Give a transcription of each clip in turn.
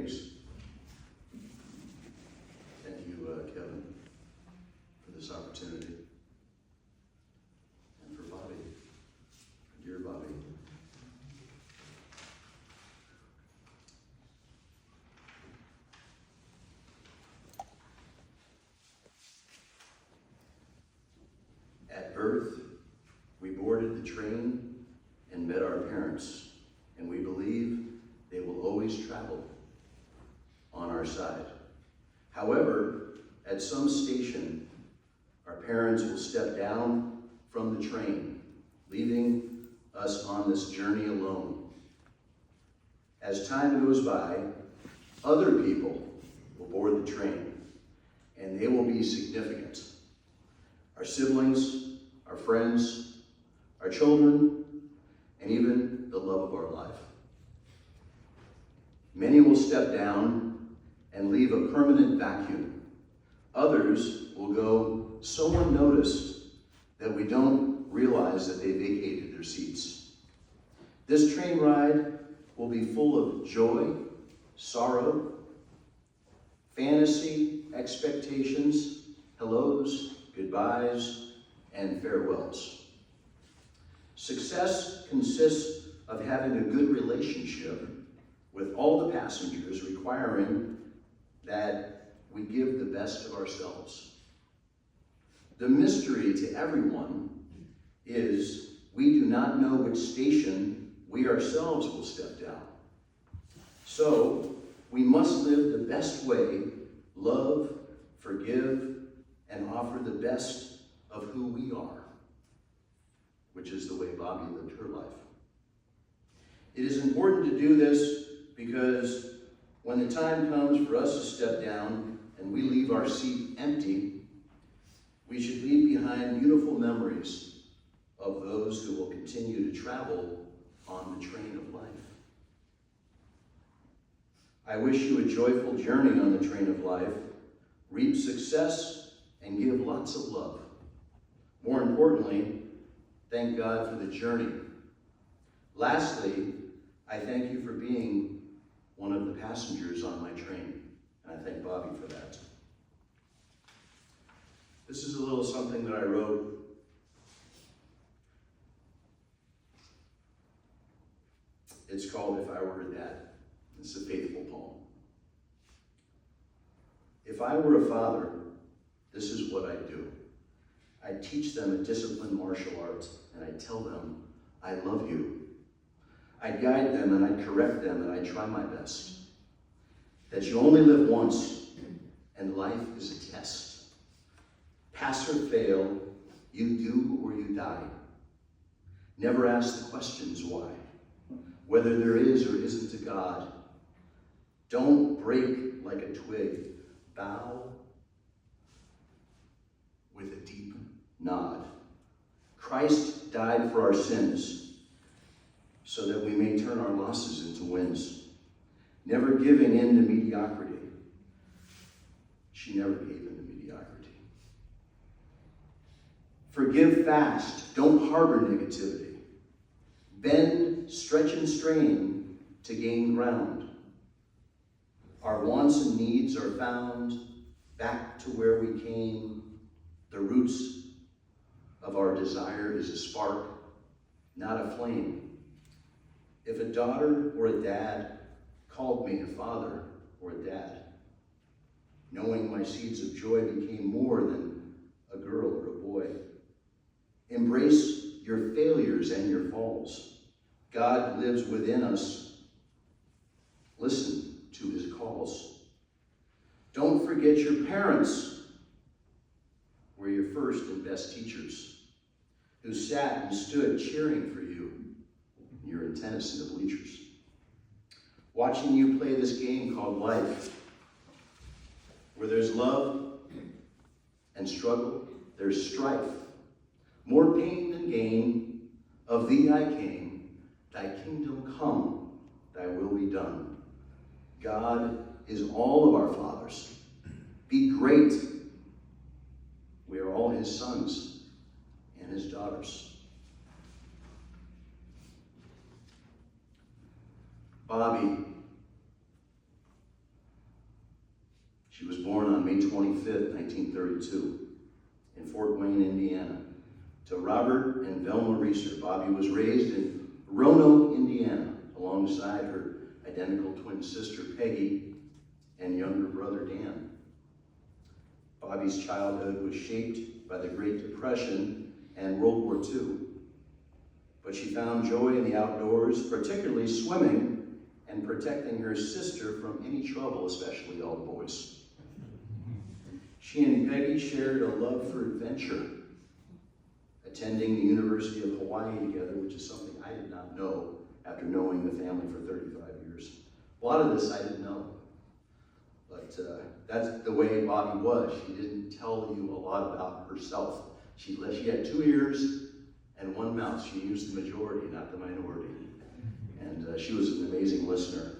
greetings. Thank you, Kevin, for this opportunity. And for Bobby, dear Bobby. At birth, we boarded the train and met our parents, and we believe they will always travel on our side. However, at some station, our parents will step down from the train, leaving us on this journey alone. As time goes by, other people will board the train, and they will be significant. Our siblings, our friends, our children, and even the love of our life. Many will step down and leave a permanent vacuum. Others will go so unnoticed that we don't realize that they vacated their seats. This train ride will be full of joy, sorrow, fantasy, expectations, hellos, goodbyes, and farewells. Success consists of having a good relationship with all the passengers, requiring that we give the best of ourselves. The mystery to everyone is we do not know which station we ourselves will step down. So we must live the best way, love, forgive, and offer the best of who we are, which is the way Bobby lived her life. It is important to do this because when the time comes for us to step down and we leave our seat empty, we should leave behind beautiful memories of those who will continue to travel on the train of life. I wish you a joyful journey on the train of life, reap success, and give lots of love. More importantly, thank God for the journey. Lastly, I thank you for being one of the passengers on my train, and I thank Bobby for that. This is a little something that I wrote. It's called If I Were a Dad. It's a faithful poem. If I were a father, this is what I'd do. I'd teach them a disciplined martial art, and I'd tell them, I love you. I'd guide them, and I'd correct them, and I'd try my best. That you only live once, and life is a test. Pass or fail, you do or you die. Never ask the questions why, whether there is or isn't a God. Don't break like a twig. Bow with a deep nod. Christ died for our sins so that we may turn our losses into wins. Never giving in to mediocrity. She never gave in to mediocrity. Forgive fast. Don't harbor negativity. Bend, stretch, and strain to gain ground. Our wants and needs are found back to where we came. The roots of our desire is a spark, not a flame. If a daughter or a dad called me a father or a dad, knowing my seeds of joy became more than a girl or a boy. Embrace your failures and your falls. God lives within us. Listen to his calls. Don't forget your parents were your first and best teachers, who sat and stood cheering for you when you were in tennis in the bleachers. Watching you play this game called life, where there's love and struggle, there's strife. More pain than gain, of thee I came, thy kingdom come, thy will be done. God is all of our fathers. Be great. We are all his sons and his daughters. Bobby, She was born on May 25th, 1932, in Fort Wayne, Indiana. To Robert and Velma Reeser, Bobby was raised in Roanoke, Indiana, alongside her identical twin sister, Peggy, and younger brother, Dan. Bobby's childhood was shaped by the Great Depression and World War II, but she found joy in the outdoors, particularly swimming and protecting her sister from any trouble, especially all the boys. She and Peggy shared a love for adventure, attending the University of Hawaii together, which is something I did not know after knowing the family for 35 years. A lot of this I didn't know, but that's the way Bobby was. She didn't tell you a lot about herself. She had 2 ears and 1 mouth. She used the majority, not the minority. And she was an amazing listener.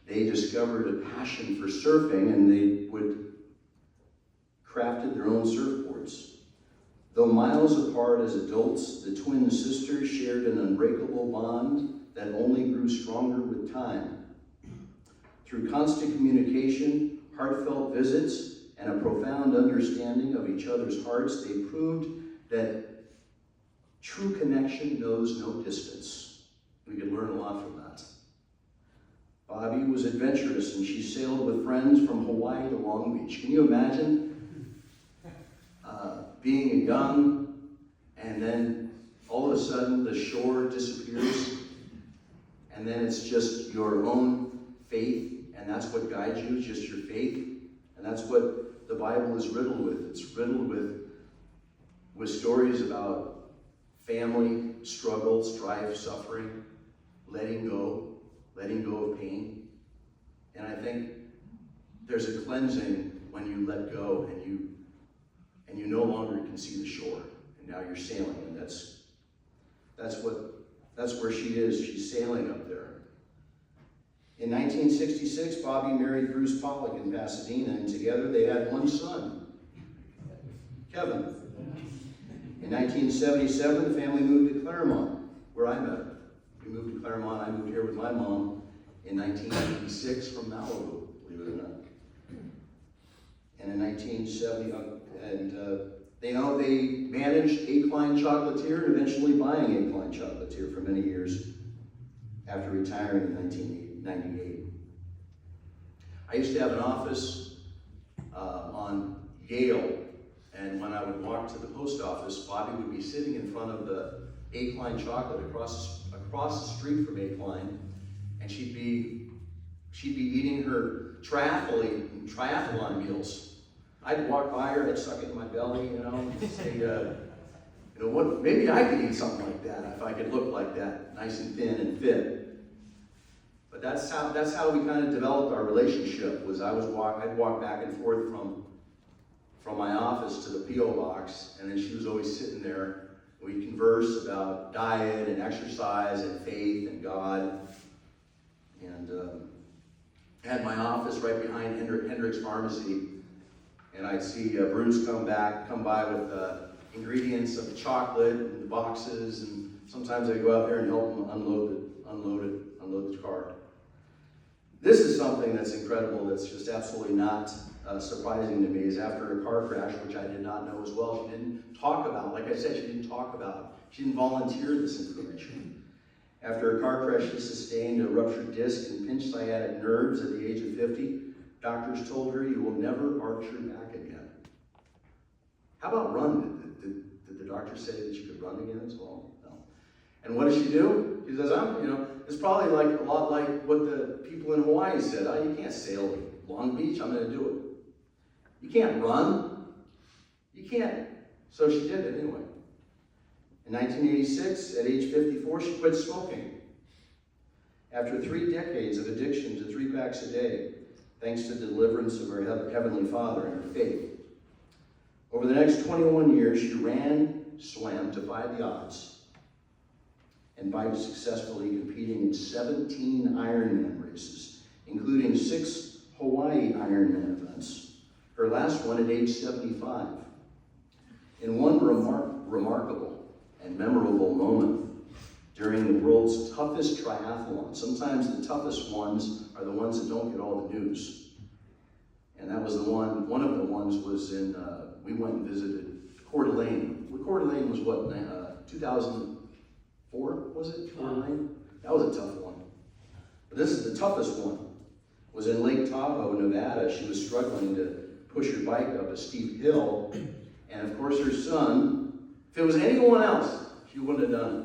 They discovered a passion for surfing, and they crafted their own surfboards. Though miles apart as adults, the twin sisters shared an unbreakable bond that only grew stronger with time. Through constant communication, heartfelt visits, and a profound understanding of each other's hearts, they proved that true connection knows no distance. We could learn a lot from that. Bobby was adventurous, and she sailed with friends from Hawaii to Long Beach. Can you imagine being young, and then all of a sudden the shore disappears, and then it's just your own faith, and that's what guides you, just your faith. And that's what the Bible is riddled with. It's riddled with stories about family, struggle, strife, suffering, letting go of pain. And I think there's a cleansing when you let go and you no longer can see the shore. And now you're sailing, and that's where she is. She's sailing up there. In 1966, Bobby married Bruce Pollock in Pasadena, and together they had 1 son, Kevin. In 1977, the family moved to Claremont, where I met her. We moved to Claremont. I moved here with my mom in 1986 from Malibu, believe it or not. And in 1970, they managed Akeline Chocolatier, and eventually buying Akeline Chocolatier for many years after retiring in 1998. I used to have an office on Yale, and when I would walk to the post office, Bobby would be sitting in front of the Akeline chocolate across the street from Akeline, and she'd be eating her triathlon meals. I'd walk by her, I'd suck it in my belly, and say, what? Maybe I could eat something like that if I could look like that, nice and thin and fit. But that's how we kind of developed our relationship. I'd walk back and forth from my office to the P.O. box, and then she was always sitting there. We'd converse about diet and exercise and faith and God. And I had my office right behind Hendrick's Pharmacy. And I'd see Bruce come by with ingredients of the chocolate and the boxes, and sometimes I'd go out there and help him unload the car. This is something that's incredible, that's just absolutely not surprising to me, is after a car crash, which I did not know as well, she didn't talk about, like I said, she didn't volunteer this information. After a car crash, she sustained a ruptured disc and pinched sciatic nerves at the age of 50. Doctors told her, "You will never arch your back again." How about run? Did the doctor say that she could run again as well? No. And what does she do? She says, it's probably a lot like what the people in Hawaii said. "Oh, you can't sail Long Beach, I'm going to do it." You can't run. You can't. So she did it anyway. In 1986, at age 54, she quit smoking. After 3 decades of addiction to 3 packs a day, thanks to the deliverance of her Heavenly Father and her faith. Over the next 21 years, she swam, defied the odds, and biked successfully, competing in 17 Ironman races, including 6 Hawaii Ironman events, her last one at age 75. In one remarkable and memorable moment, during the world's toughest triathlon. Sometimes the toughest ones are the ones that don't get all the news. And that was the one of the ones was in, we went and visited Coeur d'Alene. Coeur d'Alene was what, 2004, was it? Coeur d'Alene? That was a tough one. But this is the toughest one. It was in Lake Tahoe, Nevada. She was struggling to push her bike up a steep hill. And of course her son, if it was anyone else, she wouldn't have done it.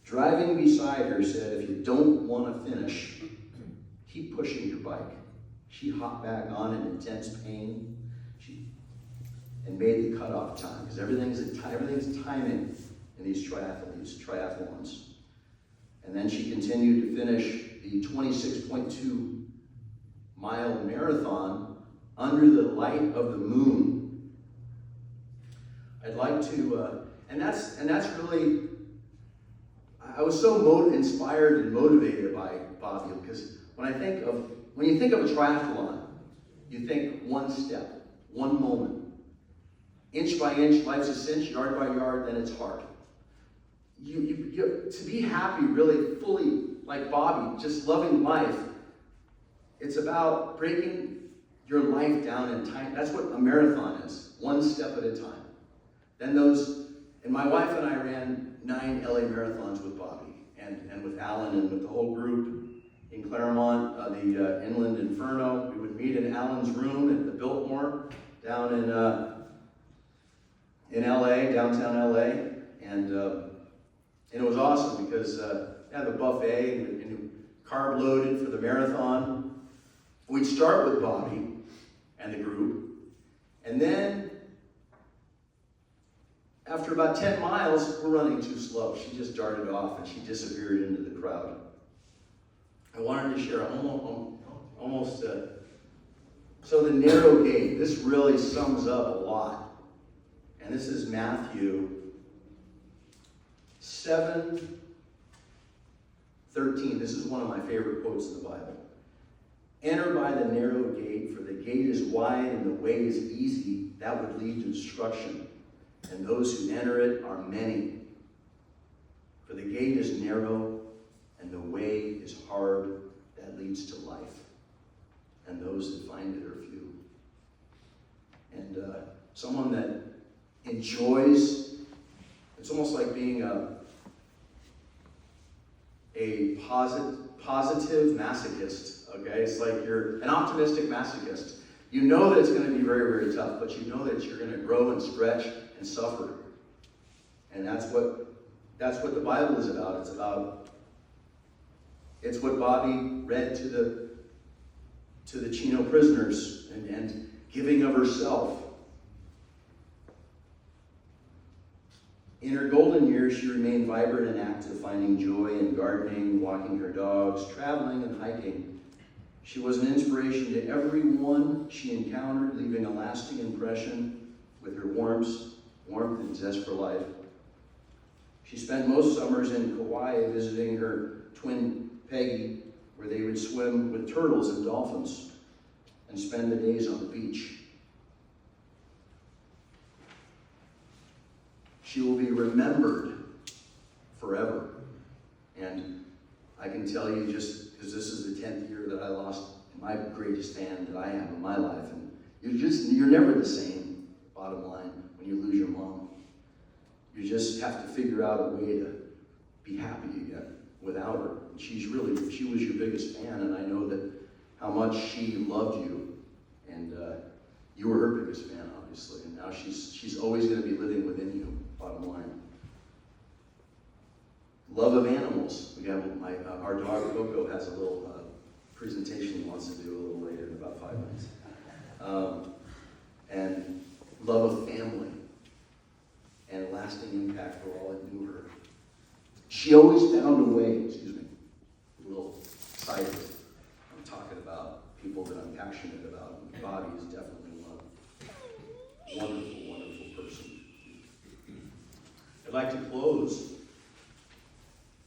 Driving beside her said, if you don't want to finish, keep pushing your bike. She hopped back on in intense pain and made the cutoff time, because everything's timing in these triathlons. And then she continued to finish the 26.2 mile marathon under the light of the moon. I'd like to, and that's really, I was so inspired and motivated by Bobby, because when you think of a triathlon, you think one step, one moment. Inch by inch, life's a cinch, yard by yard, then it's hard. To be happy, really, fully, like Bobby, just loving life, it's about breaking your life down in time. That's what a marathon is, one step at a time. Then and my wife and I ran 9 LA marathons with Bobby, and with Alan and with the whole group in Claremont, the Inland Inferno. We would meet in Alan's room at the Biltmore down in LA, downtown LA, and it was awesome because they had the buffet and carb loaded for the marathon. We'd start with Bobby and the group, and then after about 10 miles, we're running too slow. She just darted off and she disappeared into the crowd. I wanted to share so the narrow gate, this really sums up a lot. And this is Matthew 7:13. This is one of my favorite quotes in the Bible. Enter by the narrow gate, for the gate is wide and the way is easy. That would lead to destruction. And those who enter it are many. For the gate is narrow and the way is hard that leads to life. And those that find it are few. And someone that enjoys, it's almost like being a positive masochist, okay? It's like you're an optimistic masochist. You know that it's going to be very, very tough, but you know that you're going to grow and stretch and suffer. And that's what the Bible is about. It's what Bobby read to the Chino prisoners and giving of herself. In her golden years, she remained vibrant and active, finding joy in gardening, walking her dogs, traveling and hiking. She was an inspiration to everyone she encountered, leaving a lasting impression with her warmth and zest for life. She spent most summers in Kauai visiting her twin Peggy, where they would swim with turtles and dolphins and spend the days on the beach. She will be remembered forever. And I can tell you, just because this is the 10th year that I lost my greatest fan that I have in my life, and you're never the same, bottom line, when you lose your mom. You just have to figure out a way to be happy again without her. And she was your biggest fan, and I know that how much she loved you, and you were her biggest fan, obviously, and now she's always going to be living within you, bottom line. Love of animals. We have our dog Coco has a little presentation he wants to do a little later in about 5 minutes. And love of family and lasting impact for all that knew her. She always found a way, a little side of it. I'm talking about people that I'm passionate about. Bobby is definitely one. Wonderful, wonderful person. I'd like to close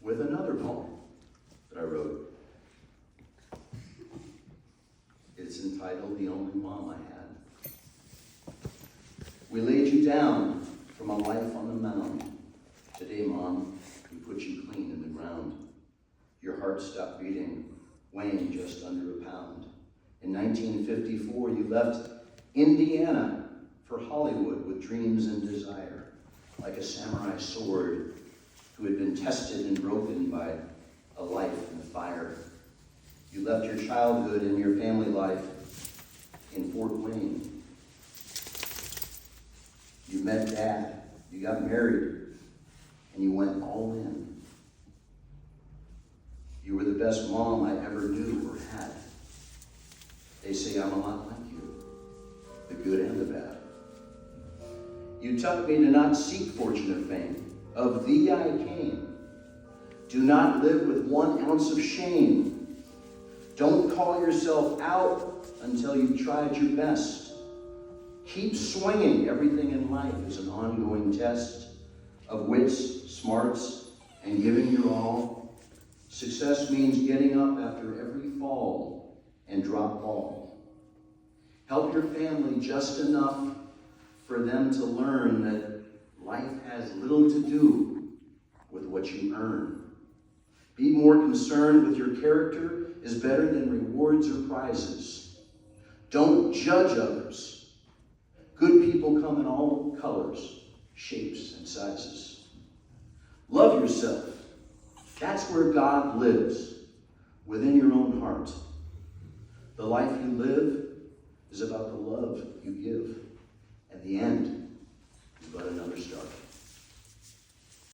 with another poem that I wrote. It's entitled The Only Mom I Had. We laid you down from a life on the mound. Today, Mom, Your heart stopped beating, weighing just under a pound. In 1954, you left Indiana for Hollywood with dreams and desire, like a samurai sword who had been tested and broken by a life in fire. You left your childhood and your family life in Fort Wayne. You met Dad, you got married, and you went all in. You were the best mom I ever knew or had. They say I'm a lot like you, the good and the bad. You taught me to not seek fortune or fame. Of thee I came. Do not live with 1 ounce of shame. Don't call yourself out until you've tried your best. Keep swinging. Everything in life is an ongoing test of wits, smarts, and giving your all. Success means getting up after every fall and drop ball. Help your family just enough for them to learn that life has little to do with what you earn. Be more concerned with your character is better than rewards or prizes. Don't judge others. Good people come in all colors, shapes, and sizes. Love yourself. That's where God lives, within your own heart. The life you live is about the love you give. At the end is but another start.